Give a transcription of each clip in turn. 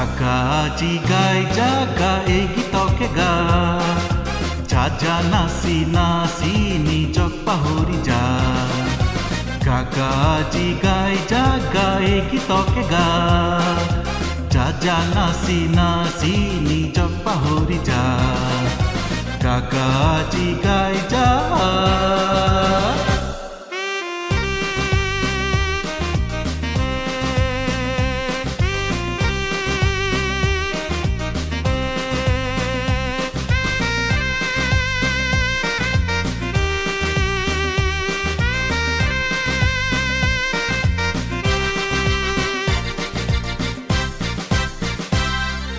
কাকাজি গায় জাগা এই গীতকে গা যা যা নাচি নাচি নিজক পাহৰি যা কাকাজি গায় জাগা এই গীতকে গা যা যা নাচি নাচি নিজক পাহৰি যা কাকাজি গায় যা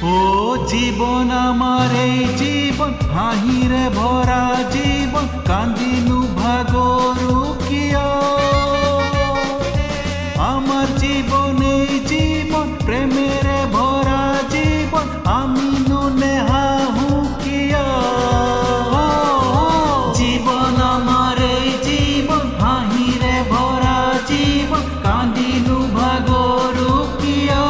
ও জীবন আমার এই জীবন হাঁহিরে ভরা জীবন কান্দিনু ভাগরু কিয় আমার জীবন এই জীবন প্রেমেরে ভরা জীবন আমি নুনে হাহু কিয় জীবন আমার এই জীবন হাঁহিরে ভরা জীবন কান্দিনু ভাগরু কিয়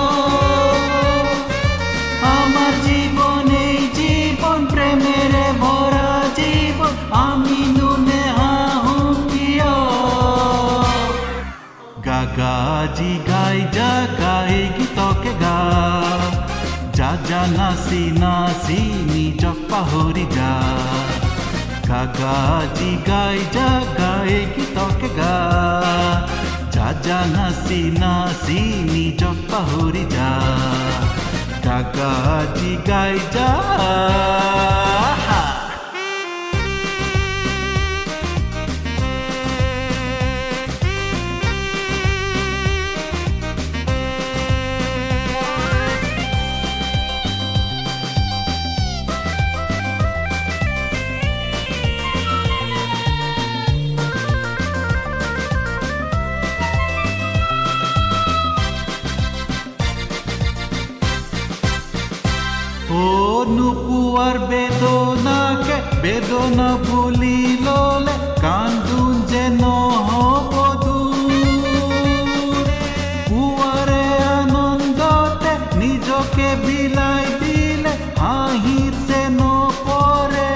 আমার জীবন এই জীবন প্রেমেরে ভরা জীবন আমি নুনে হাহু কিয় গাগাজি গাই জাগা এই গীতকে গা যা যা নাচি নাচি নিজক পাহৰি যা গাগাজি গাই জাগা এই গীতকে গা যা যা নাচি নাচি নিজক পাহৰি যা কাকাজি গায় যা ও নুপুয়ার বেদনাকে বেদনা ভুলি ললে কান্দুন যে নহব দূর পুয়ারে আনন্দতে নিজকে বিলাই দিলে হাঁহির যে নপরে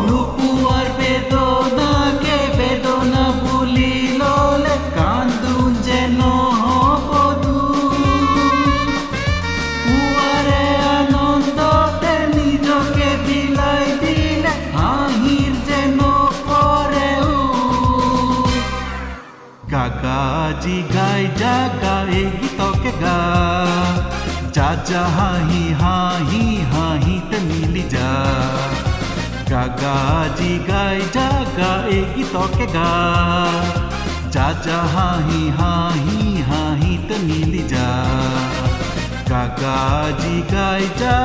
নুপুয়ার বেদনাকে বেদনা ভুলি ললে কান্দুন যে নহব কাকাজি গায় জাগা এই গীতকে গা যা যা হাঁহি হাঁহি হাঁহিতে মিলি যা কাকাজি গায় জাগা এই গীতকে গা যা যা হাঁহি হাঁহি হাঁহিতে মিলি যা কাকাজি গায় যা